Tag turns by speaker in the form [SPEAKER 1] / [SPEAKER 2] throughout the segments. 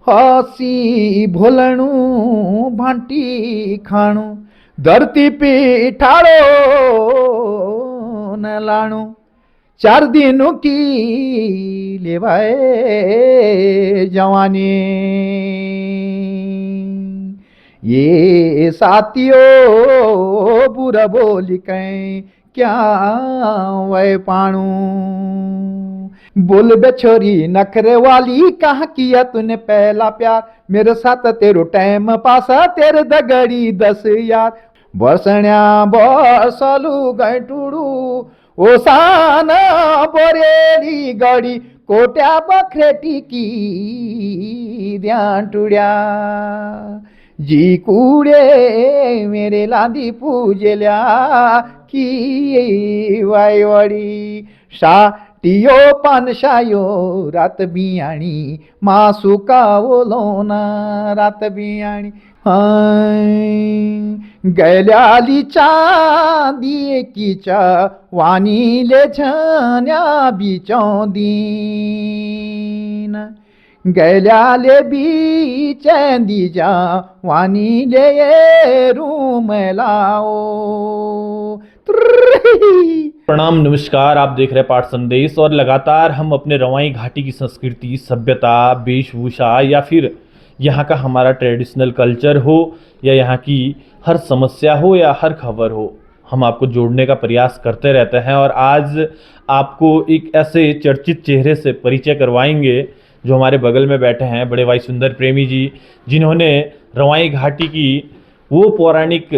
[SPEAKER 1] हसी भोलणू भांटी खाणू धरती पे ठाड़ो न लाणू 4 दिनों की लेवाए जवानी ये साथियों बुरा बोली कहीं क्या वह पाणू बोल बेछोरी नखरे वाली कहाँ किया तूने पहला प्यार मेरे साथ तेरो टाइम पासा तेरे दगड़ी 10 यार बसण्या बसलू गैटुडू ओ साना बोरेली गडी कोट्या बखरेटी की ध्यान टुड्या जी कुडे मेरे लांदी पूजल्या की वाईवडी टियो पानशायो रात बियाणी मासुका ओलोना रात बियाणी गैल्याली चांदी एकीच्या वानीले छान्या बिचों दीन गैल्याले बी चैंदी जा वानीले ये रूम लाओ।
[SPEAKER 2] प्रणाम, नमस्कार। आप देख रहे हैं पाठ संदेश और लगातार हम अपने रवाई घाटी की संस्कृति, सभ्यता, वेशभूषा या फिर यहाँ का हमारा ट्रेडिशनल कल्चर हो या यहाँ की हर समस्या हो या हर खबर हो, हम आपको जोड़ने का प्रयास करते रहते हैं। और आज आपको एक ऐसे चर्चित चेहरे से परिचय करवाएंगे जो हमारे बगल में बैठे हैं, बड़े भाई सुंदर प्रेमी जी, जिन्होंने रवाई घाटी की वो पौराणिक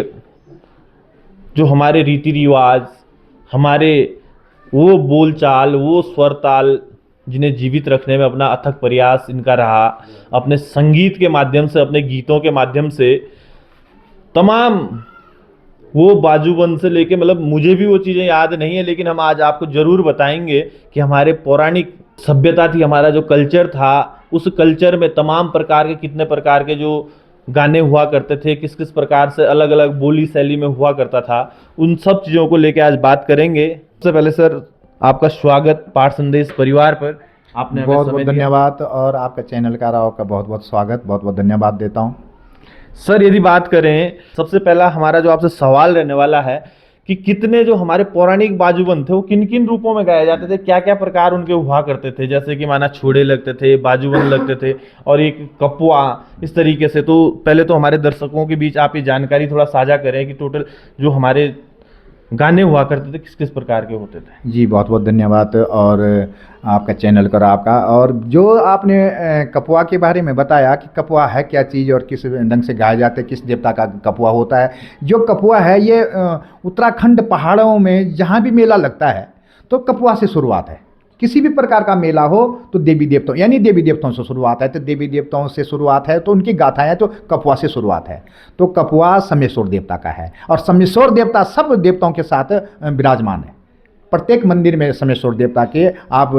[SPEAKER 2] जो हमारे रीति रिवाज, हमारे वो बोलचाल, वो स्वर ताल जिन्हें जीवित रखने में अपना अथक प्रयास इनका रहा, अपने संगीत के माध्यम से, अपने गीतों के माध्यम से तमाम वो बाजूबंद से लेके, मतलब मुझे भी वो चीज़ें याद नहीं है, लेकिन हम आज आपको ज़रूर बताएंगे कि हमारे पौराणिक सभ्यता थी, हमारा जो कल्चर था, उस कल्चर में तमाम प्रकार के, कितने प्रकार के जो गाने हुआ करते थे, किस किस प्रकार से अलग अलग बोली शैली में हुआ करता था, उन सब चीज़ों को लेके आज बात करेंगे। सबसे पहले सर आपका स्वागत पाठ संदेश परिवार पर। आपने
[SPEAKER 1] बहुत बहुत धन्यवाद और आपका चैनल का राव का बहुत बहुत स्वागत, बहुत बहुत धन्यवाद देता हूँ।
[SPEAKER 2] सर यदि बात करें, सबसे पहला हमारा जो आपसे सवाल रहने वाला है कि कितने जो हमारे पौराणिक बाजूबंद थे वो किन किन रूपों में गाए जाते थे, क्या क्या प्रकार उनके हुआ करते थे, जैसे कि माना छोड़े लगते थे, बाजूबंद लगते थे और एक कपुआ, इस तरीके से। तो पहले तो हमारे दर्शकों के बीच आप ये जानकारी थोड़ा साझा करें कि टोटल जो हमारे गाने हुआ करते थे किस किस प्रकार के होते थे।
[SPEAKER 1] जी बहुत बहुत धन्यवाद और आपका चैनल का आपका, और जो आपने कपुआ के बारे में बताया कि कपुआ है क्या चीज़ और किस ढंग से गाया जाता है, किस देवता का कपुआ होता है। जो कपुआ है ये उत्तराखंड पहाड़ों में जहाँ भी मेला लगता है तो कपुआ से शुरुआत है। किसी भी प्रकार का मेला हो तो देवी देवताओं, यानी देवी देवताओं से शुरुआत है, तो देवी देवताओं से शुरुआत है तो उनकी गाथाएं तो कपुआ से शुरुआत है। तो कपुआ समेश्वर देवता का है और समेश्वर देवता सब देवताओं के साथ विराजमान है। प्रत्येक मंदिर में समेश्वर देवता के आप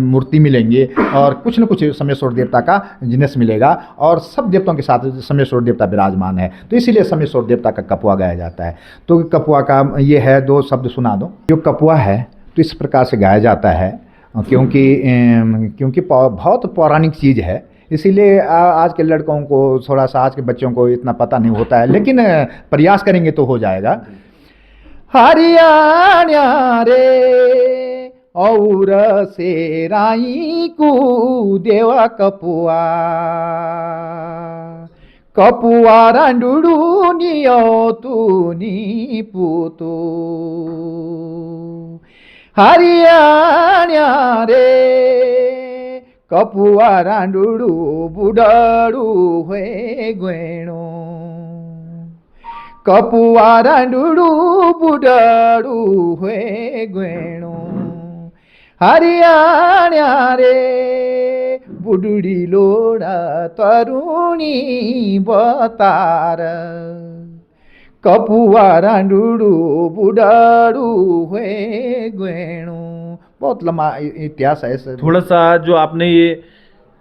[SPEAKER 1] मूर्ति मिलेंगे और कुछ न कुछ समेश्वर देवता का जिनस मिलेगा और सब देवताओं के साथ समेश्वर देवता विराजमान है, तो इसीलिए समेश्वर देवता का कपुआ गाया जाता है। तो कपुआ का ये है, 2 शब्द सुना दो। जो कपुआ है तो इस प्रकार से गाया जाता है क्योंकि बहुत पौराणिक चीज़ है, इसीलिए आज के लड़कों को, थोड़ा सा आज के बच्चों को इतना पता नहीं होता है, लेकिन प्रयास करेंगे तो हो जाएगा। हरियाणा रे और से राई को देवा कपुआ कपुआ रांडुडू नियो तू नी पूतू हरियाणा रे कपुआ रांडुडू बुडड़ू हुए गुएणो कपुआ रांडुडू बुडड़ू हुए गुएणो हरियाणा रे बुडुड़ी लोड़ा तरुणी बतार कपुआ रांडुडू बुडाड़ू हुए गुएणू। बहुत लंबा इतिहास है सर।
[SPEAKER 2] थोड़ा सा जो आपने ये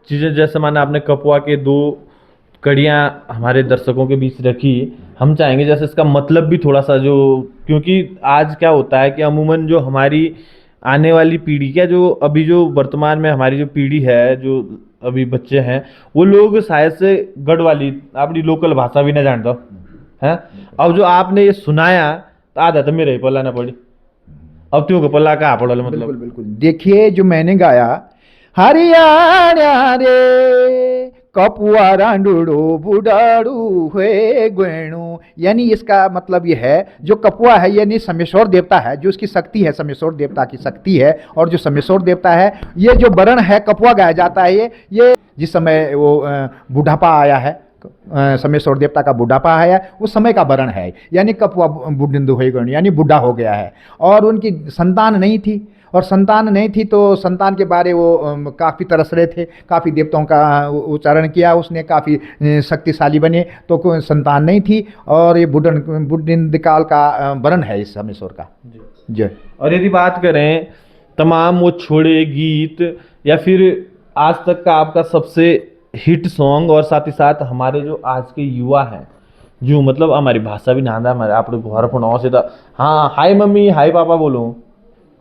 [SPEAKER 2] चीज़ें, जैसे माना आपने कपुआ के 2 कड़ियाँ हमारे दर्शकों के बीच रखी, हम चाहेंगे जैसे इसका मतलब भी थोड़ा सा, जो क्योंकि आज क्या होता है कि अमूमन जो हमारी आने वाली पीढ़ी, क्या जो अभी जो वर्तमान में हमारी जो पीढ़ी है, जो अभी बच्चे हैं वो लोग शायद से गढ़वाली अपनी लोकल भाषा भी ना जानता है। अब जो आपने ये सुनाया तो आधा तो मेरे ही पल्ला ना पड़ी, अब त्यों का पल्ला कहाँ पड़ल
[SPEAKER 1] बिल्कुल
[SPEAKER 2] मतलब।
[SPEAKER 1] बिल्कुल। देखिए जो मैंने गाया, हरियाणा रे कपुआ रांडुड़ो बुडाड़ू हुए गुणू, यानी इसका मतलब ये है जो कपुआ है यानी समेश्वर देवता है, जो उसकी शक्ति है, समेश्वर देवता की शक्ति है। और जो समेश्वर देवता है, ये जो वर्ण है कपुआ गाया जाता है, ये जिस समय वो बुढ़ापा आया है, समेश्वर देवता का बुढ़ापा है, उस समय का वर्ण है, यानी कपुआ बुढ़िंदु हुए गुण, यानी बुढ़ा हो गया है। और उनकी संतान नहीं थी, और संतान नहीं थी तो संतान के बारे वो काफ़ी तरस रहे थे, काफ़ी देवताओं का उच्चारण किया उसने, काफ़ी शक्तिशाली बने, तो कोई संतान नहीं थी। और ये बुढ़िंद काल का वर्ण है इस समेश्वर का। जय।
[SPEAKER 2] और यदि बात करें तमाम वो छोड़े गीत या फिर आज तक का आपका सबसे हिट सॉन्ग, और साथ ही साथ हमारे जो आज के युवा हैं जो मतलब हमारी भाषा भी नांदा हमारे आप लोग घर फोन से था, हाँ हाय मम्मी हाय पापा बोलो।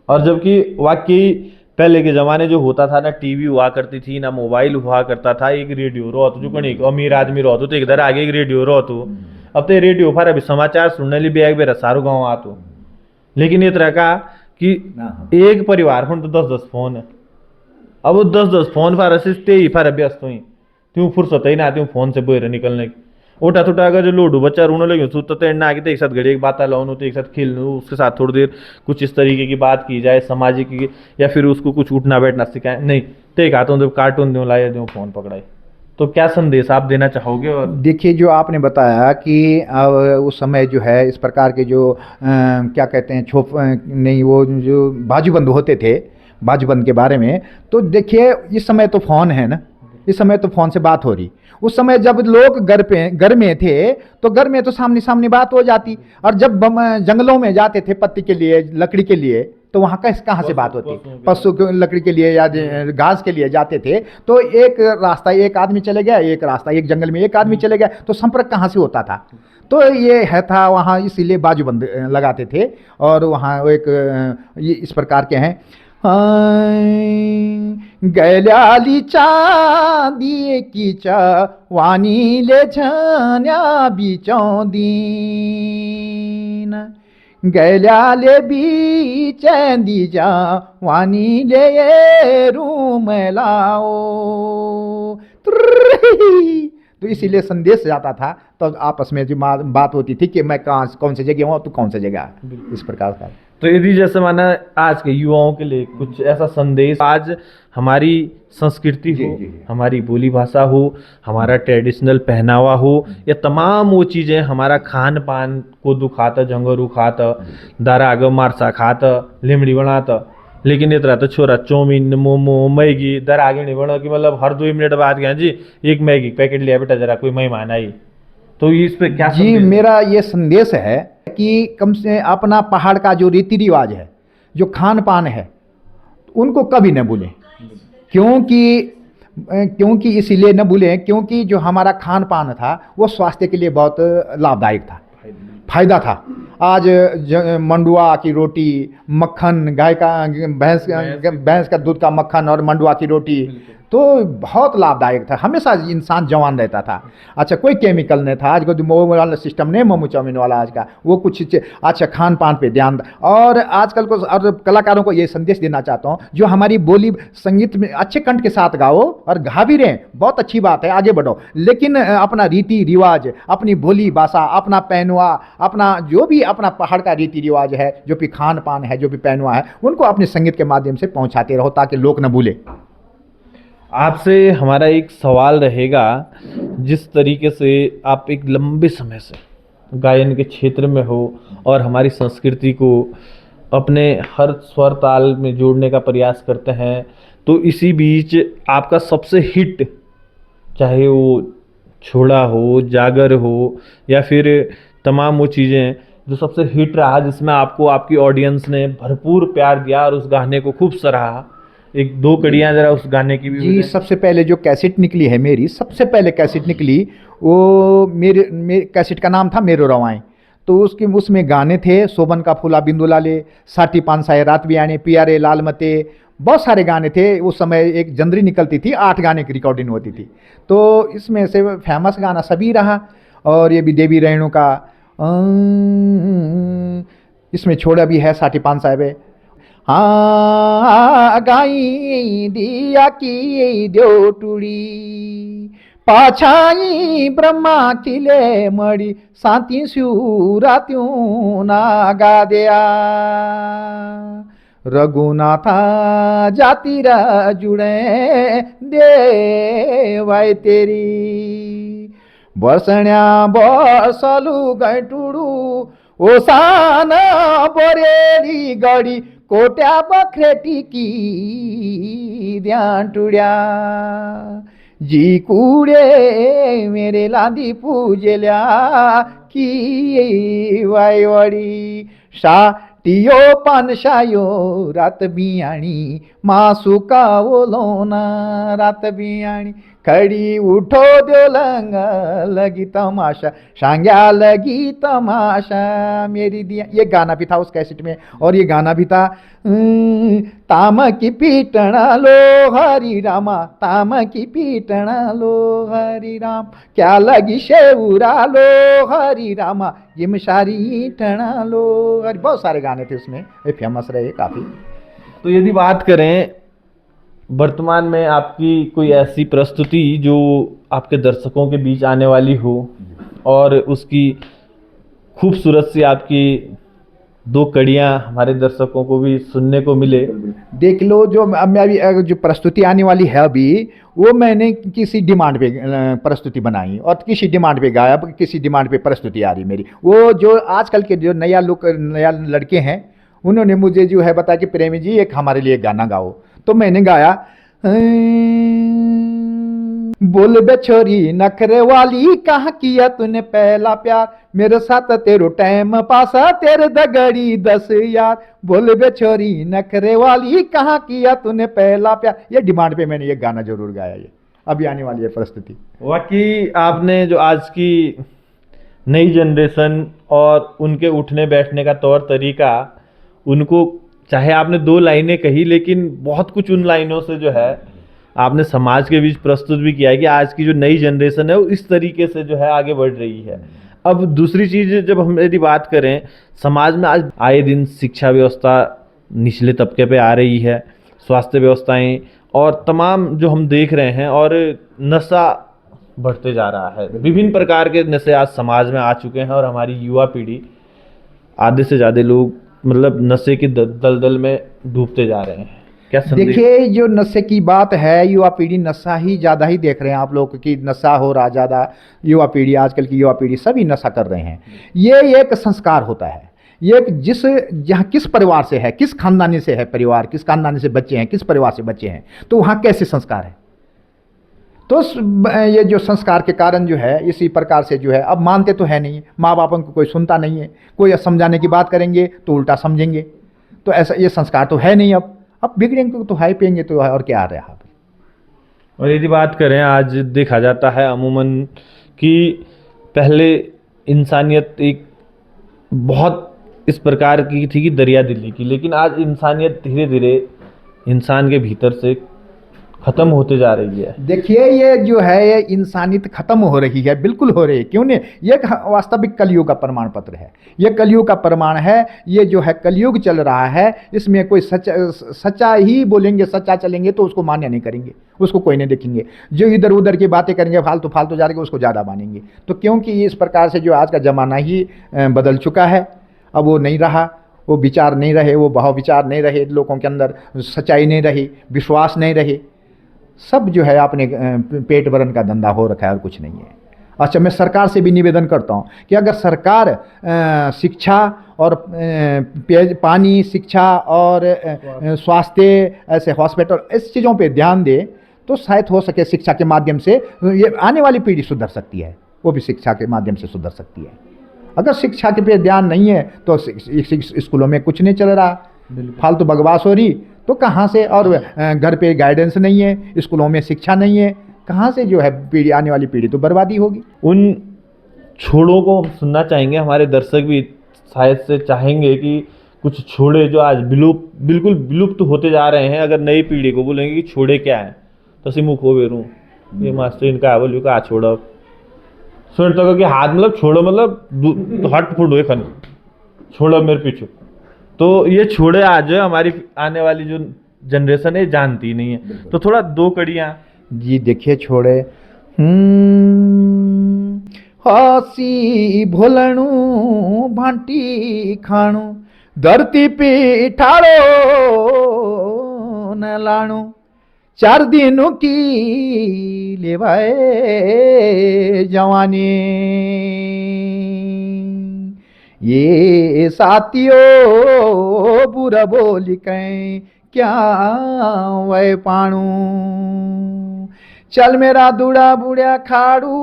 [SPEAKER 2] और जबकि वाकई पहले के ज़माने जो होता था ना, टीवी हुआ करती थी ना, मोबाइल हुआ करता था, एक रेडियो रहो तो जो कहीं एक अमीर आदमी रहो तो इधर आगे एक रेडियो रहो तो अब तो रेडियो पर अभी समाचार सुनने लिए भी एक बेरा सारू गाँव आ तो। लेकिन ये तरह का कि एक परिवार फोन तो 10-10 फोन है, अब वो 10-10 फोन पर असिस्ते ही पर व्यस्त हुई त्यों फुर्सत ही ना आती हूँ फोन से बोर निकलने की। उठा थोटा अगर जो लोडू बच्चा रोने लगे तो तैरना आगे तो एक साथ घड़ी एक बात लाऊं तो एक साथ खेलूँ उसके साथ थोड़ी देर कुछ इस तरीके की बात की जाए सामाजिक की, या फिर उसको कुछ उठना बैठना सिखाए, नहीं तो एक आता हूँ जब कार्टून दूँ लाए दूँ फोन पकड़ाए। तो क्या संदेश आप देना चाहोगे? और
[SPEAKER 1] देखिए जो आपने बताया कि उस समय जो है इस प्रकार के जो क्या कहते हैं छोप नहीं वो जो बाजूबंद होते थे, बाजूबंद के बारे में, तो देखिए इस समय तो फ़ोन है ना, इस समय तो फ़ोन से बात हो रही। उस समय जब लोग घर में थे तो घर में तो सामने सामने बात हो जाती, और जब जंगलों में जाते थे पत्ती के लिए, लकड़ी के लिए, तो वहाँ कहाँ से बात होती, पशु लकड़ी के लिए या घास के लिए जाते थे, तो एक रास्ता एक आदमी चले गया, एक रास्ता एक जंगल में एक आदमी चले गया, तो संपर्क कहाँ से होता था। तो ये है था वहाँ, इसीलिए बाजूबंद लगाते थे। और वहाँ एक ये इस प्रकार के हैं, गैल्याली चांदी की वानी ले छान्या बीचों दीन, गैल्याले बीचें दी जा वानी ले ये रूम लाओ। तो इसीलिए संदेश जाता था, तो आपस में जो बात होती थी कि मैं कौन सी जगह हूँ, तू कौन सी जगह, इस प्रकार का।
[SPEAKER 2] तो यदि जैसे माना आज के युवाओं के लिए कुछ ऐसा संदेश, आज हमारी संस्कृति हो, हमारी बोली भाषा हो, हमारा ट्रेडिशनल पहनावा हो, या तमाम वो चीज़ें, हमारा खान पान को दुखाता, जंगरू खाता, दाराग मारसा खाता, लिमड़ी बनाता, लेकिन इतना तो छोरा चौमीन मोमो मैगी दर आगे नहीं बढ़ा कि मतलब हर 2 मिनट बाद गया जी एक मैगी पैकेट लिया बेटा जरा कोई मेहमान आई। तो इस पे क्या
[SPEAKER 1] जी मेरा ये संदेश है कि कम से अपना पहाड़ का जो रीति रिवाज है, जो खान पान है, उनको कभी न भूलें। क्योंकि इसीलिए न भूलें क्योंकि जो हमारा खान पान था वो स्वास्थ्य के लिए बहुत लाभदायक था, फायदा था। आज मंडुआ की रोटी, मक्खन, गाय का भैंस का दूध का मक्खन और मंडुआ की रोटी तो बहुत लाभदायक था, हमेशा इंसान जवान रहता था। अच्छा कोई केमिकल नहीं था, आज का जो मोमो वाला सिस्टम नहीं, मोमो चाउमीन वाला आज का वो कुछ अच्छा खान पान पे ध्यान। और आजकल को और कलाकारों को ये संदेश देना चाहता हूँ, जो हमारी बोली संगीत में अच्छे कंठ के साथ गाओ और गा भी रहे, बहुत अच्छी बात है, आगे बढ़ो, लेकिन अपना रीति रिवाज, अपनी बोली भाषा, अपना पहनुआ, अपना जो भी अपना पहाड़ का रीति रिवाज है, जो भी खान पान है, जो भी पहनुआ है, उनको अपने संगीत के माध्यम से पहुँचाते रहो ताकि लोग न भूले।
[SPEAKER 2] आपसे हमारा एक सवाल रहेगा, जिस तरीके से आप एक लंबे समय से गायन के क्षेत्र में हो और हमारी संस्कृति को अपने हर स्वर ताल में जोड़ने का प्रयास करते हैं, तो इसी बीच आपका सबसे हिट, चाहे वो छोड़ा हो, जागर हो, या फिर तमाम वो चीज़ें जो सबसे हिट रहा, जिसमें आपको आपकी ऑडियंस ने भरपूर प्यार दिया और उस गाने को खूब सराहा, 1-2 कड़ियाँ जरा उस गाने की भी।
[SPEAKER 1] जी सबसे पहले जो कैसेट निकली है मेरी, सबसे पहले कैसेट निकली वो मेरे कैसेट का नाम था मेरो रवाएं। तो उसमें गाने थे, सोबन का फूला बिंदु लाले, साटी पानसाए रात भी आने, पियारे लाल मते, बहुत सारे गाने थे उस समय, एक जनवरी निकलती थी, 8 गाने की रिकॉर्डिंग होती थी। तो इसमें से फेमस गाना सभी रहा, और ये भी देवी रेणु का इसमें छोड़ा भी है साठी पान साहब। हाँ गाई दिया की देवटुड़ी, पाछाई ब्रह्मा किले मड़ी, सांती शिवरात्यूं ना गा दिया, रघुनाथा जातीरा जुड़े देवाय तेरी, बसण्या बसलू गैटुडू ओसान बोरेली गडी, कोट्या बखरेटी की ध्यान टुड्या, जी कुडे मेरे लांदी पूजेल्या की वायवडी, टियो पानशायो रात बियाणी, मासुका ओलोना रात बियाणी, खड़ी उठो दो लंग लगी तमाशा, शांग्या लगी तमाशा मेरी दिया। ये गाना भी था उस कैसेट में। और ये गाना भी था ताम की पीटना लो हरि रामा, ताम की पीटना लो हरि राम, क्या लगी शेउरा लो हरि रामा, जिम सारी टना लो हरि। बहुत सारे गाने थे उसमें, ये फेमस रहे काफ़ी।
[SPEAKER 2] तो यदि बात करें वर्तमान में आपकी कोई ऐसी प्रस्तुति जो आपके दर्शकों के बीच आने वाली हो और उसकी खूबसूरत सी आपकी 2 कड़ियाँ हमारे दर्शकों को भी सुनने को मिले।
[SPEAKER 1] देख लो, जो मैं अभी जो प्रस्तुति आने वाली है अभी, वो मैंने किसी डिमांड पे प्रस्तुति बनाई और किसी डिमांड पे गाया, किसी डिमांड पे प्रस्तुति आ रही मेरी। वो जो आजकल के जो नया लड़के हैं, उन्होंने मुझे जो है बताया कि प्रेमी जी एक हमारे लिए गाना गाओ। तो मैंने गाया, बोल बे छोरी नखरे वाली, कहाँ किया तूने पहला प्यार, मेरे साथ तेरो टाइम पासा, तेरे दगड़ी 10 यार, बोल बे छोरी नखरे वाली, कहाँ किया तूने पहला प्यार। ये डिमांड पे मैंने ये गाना जरूर गाया। ये अभी आने वाली है प्रस्तुति।
[SPEAKER 2] वाकई आपने जो आज की नई जनरेशन और उनके उठने बैठने का तौर तरीका, उनको चाहे आपने 2 लाइनें कही, लेकिन बहुत कुछ उन लाइनों से जो है आपने समाज के बीच प्रस्तुत भी किया है कि आज की जो नई जनरेशन है वो इस तरीके से जो है आगे बढ़ रही है। अब दूसरी चीज़, जब हम यदि बात करें, समाज में आज आए दिन शिक्षा व्यवस्था निचले तबके पे आ रही है, स्वास्थ्य व्यवस्थाएं और तमाम जो हम देख रहे हैं, और नशा बढ़ते जा रहा है। विभिन्न प्रकार के नशे आज समाज में आ चुके हैं और हमारी युवा पीढ़ी, आधे से ज़्यादा लोग मतलब नशे की दलदल में डूबते जा रहे हैं। क्या संदेश?
[SPEAKER 1] देखिए, जो नशे की बात है, युवा पीढ़ी नशा ही ज़्यादा ही देख रहे हैं आप लोग कि नशा हो रहा ज़्यादा। युवा पीढ़ी, आजकल की युवा पीढ़ी सभी नशा कर रहे हैं। ये एक संस्कार होता है, ये जहाँ किस परिवार से है, किस खानदानी से है परिवार, किस खानदानी से बच्चे हैं, किस परिवार से बच्चे हैं, तो वहाँ कैसे संस्कार है। तो ये जो संस्कार के कारण जो है इसी प्रकार से जो है, अब मानते तो है नहीं, माँ बापों को कोई सुनता नहीं है, कोई समझाने की बात करेंगे तो उल्टा समझेंगे। तो ऐसा ये संस्कार तो है नहीं। अब बिगड़ेंगे तो हाई पियेंगे तो और क्या आ रहा है।
[SPEAKER 2] और यदि बात करें, आज देखा जाता है अमूमन कि पहले इंसानियत एक बहुत इस प्रकार की थी कि दरिया दिली की, लेकिन आज इंसानियत धीरे धीरे इंसान के भीतर से खत्म होते जा रही है।
[SPEAKER 1] देखिए, ये जो है ये इंसानियत खत्म हो रही है, बिल्कुल हो रही है। क्यों नहीं? ये वास्तविक कलयुग का प्रमाण पत्र है, ये कलयुग का प्रमाण है। ये जो है कलयुग चल रहा है, इसमें कोई सच्चा ही बोलेंगे, सच्चा चलेंगे तो उसको मान्य नहीं करेंगे, उसको कोई नहीं देखेंगे। जो इधर उधर की बातें करेंगे, फालतू जा रहे उसको ज़्यादा मानेंगे। तो क्योंकि इस प्रकार से जो आज का ज़माना ही बदल चुका है, अब वो नहीं रहा, वो विचार नहीं रहे, वो भाव विचार नहीं रहे लोगों के अंदर, सच्चाई नहीं रही, विश्वास नहीं रही, सब जो है अपने पेट भरन का धंधा हो रखा है और कुछ नहीं है। अच्छा, मैं सरकार से भी निवेदन करता हूँ कि अगर सरकार शिक्षा और पानी, शिक्षा और स्वास्थ्य, ऐसे हॉस्पिटल, इस चीज़ों पे ध्यान दे तो शायद हो सके शिक्षा के माध्यम से ये आने वाली पीढ़ी सुधर सकती है, वो भी शिक्षा के माध्यम से सुधर सकती है। अगर शिक्षा के पे ध्यान नहीं है तो स्कूलों में कुछ नहीं चल रहा, फालतू बकवास हो रही, तो कहाँ से? और घर पे गाइडेंस नहीं है, स्कूलों में शिक्षा नहीं है, कहाँ से जो है पीढ़ी, आने वाली पीढ़ी तो बर्बादी होगी।
[SPEAKER 2] उन छोड़ों को हम सुनना चाहेंगे, हमारे दर्शक भी शायद से चाहेंगे कि कुछ छोड़े जो आज बिल्कुल विलुप्त होते जा रहे हैं। अगर नई पीढ़ी को बोलेंगे कि छोड़े क्या है तो सिमु खो बेरू ये मास्टर इनका बोलियो का छोड़ो सुन तो कि हाथ मतलब छोड़ो मतलब हट फुट हुए खन छोड़ो मेरे पीछे। तो ये छोड़े आज हमारी आने वाली जो जनरेशन है जानती नहीं है। तो थोड़ा दो कड़ियाँ
[SPEAKER 1] जी देखिए छोड़े हसी भोलणू भांटी खाणू धरती पे ठाड़ो न लाणू 4 दिनों की लेवाए जवानी ये साथियों बुरा बोली कहीं क्या वै पाणू चल मेरा दूड़ा बुढ़िया खाड़ू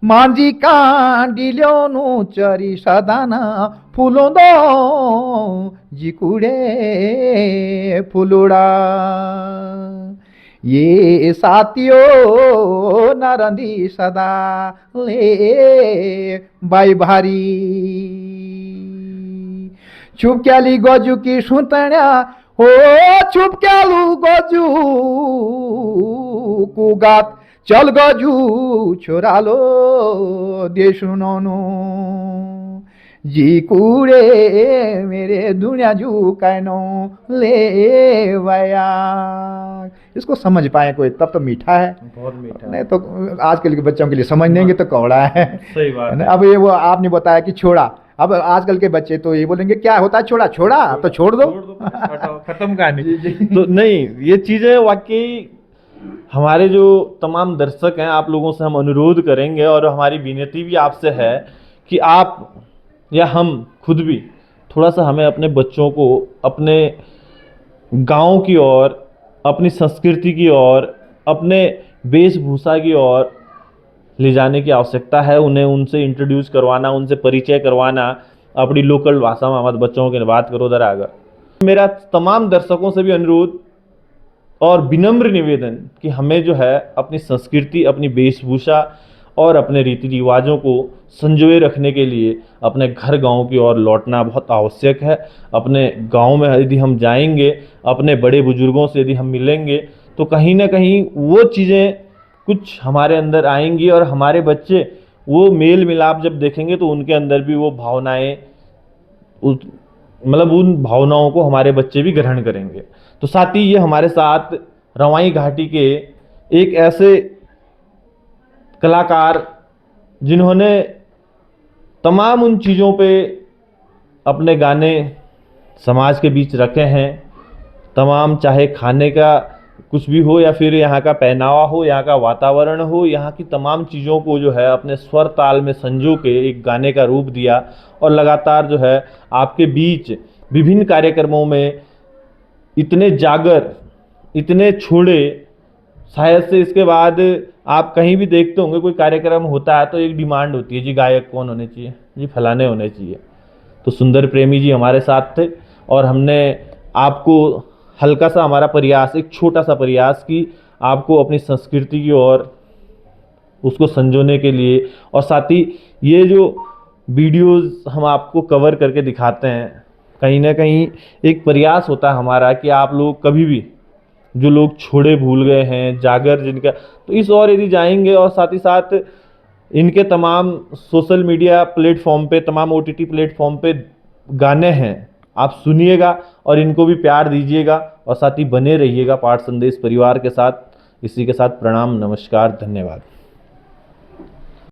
[SPEAKER 1] मांझी कांडिल्यो नु चरी सदाना फूलों दो जिकुड़े फुलुड़ा ये साथियों नरंदी सदा ले बाई भारी चुप क्याली गोजू की सुतण्या हो चुप क्यालू गोजू कुगात चल गजू छोरा लो देशुनोनु जी कूड़े मेरे दुनिया जू कैनो ले वया। इसको समझ पाए कोई तब तो मीठा है,
[SPEAKER 2] बहुत मीठा
[SPEAKER 1] नहीं तो आजकल के बच्चों के लिए समझ लेंगे तो कौड़ा है।
[SPEAKER 2] सही बात है।
[SPEAKER 1] अब ये वो आपने बताया कि छोड़ा, अब आजकल के बच्चे तो ये बोलेंगे क्या होता है छोड़ा, छोड़ा तो छोड़ दो
[SPEAKER 2] खत्म कहानी। तो नहीं, ये चीजें वाकई हमारे जो तमाम दर्शक हैं आप लोगों से हम अनुरोध करेंगे और हमारी विनती भी आपसे है कि आप या हम खुद भी थोड़ा सा हमें अपने बच्चों को अपने गांव की ओर, अपनी संस्कृति की ओर, अपने वेशभूषा की ओर ले जाने की आवश्यकता है। उन्हें उनसे इंट्रोड्यूस करवाना, उनसे परिचय करवाना, अपनी लोकल भाषा में हमारे बच्चों की बात करो जरा। अगर मेरा तमाम दर्शकों से भी अनुरोध और विनम्र निवेदन कि हमें जो है अपनी संस्कृति, अपनी वेशभूषा और अपने रीति रिवाजों को संजोए रखने के लिए अपने घर गांव की ओर लौटना बहुत आवश्यक है। अपने गांव में यदि हम जाएंगे, अपने बड़े बुजुर्गों से यदि हम मिलेंगे तो कहीं ना कहीं वो चीज़ें कुछ हमारे अंदर आएंगी और हमारे बच्चे वो मेल मिलाप जब देखेंगे तो उनके अंदर भी वो भावनाएं, मतलब उन भावनाओं को हमारे बच्चे भी ग्रहण करेंगे। तो साथ ही ये हमारे साथ रवाई घाटी के एक ऐसे कलाकार जिन्होंने तमाम उन चीज़ों पे अपने गाने समाज के बीच रखे हैं, तमाम चाहे खाने का कुछ भी हो या फिर यहाँ का पहनावा हो, यहाँ का वातावरण हो, यहाँ की तमाम चीज़ों को जो है अपने स्वर ताल में संजो के एक गाने का रूप दिया और लगातार जो है आपके बीच विभिन्न कार्यक्रमों में इतने जागर, इतने छोड़े, शायद से इसके बाद आप कहीं भी देखते होंगे कोई कार्यक्रम होता है तो एक डिमांड होती है जी गायक कौन होने चाहिए, जी फलाने होने चाहिए। तो सुंदर प्रेमी जी हमारे साथ थे और हमने आपको हल्का सा हमारा प्रयास, एक छोटा सा प्रयास की आपको अपनी संस्कृति की ओर उसको संजोने के लिए, और साथ ही ये जो वीडियोस हम आपको कवर करके दिखाते हैं कहीं ना कहीं एक प्रयास होता है हमारा कि आप लोग कभी भी जो लोग छोड़े भूल गए हैं, जागर जिनका, तो इस ओर यदि जाएंगे और साथ ही साथ इनके तमाम सोशल मीडिया प्लेटफॉर्म पे, तमाम OTT प्लेटफॉर्म पे गाने हैं, आप सुनिएगा और इनको भी प्यार दीजिएगा और साथ ही बने रहिएगा पाठ संदेश परिवार के साथ। इसी के साथ प्रणाम, नमस्कार, धन्यवाद।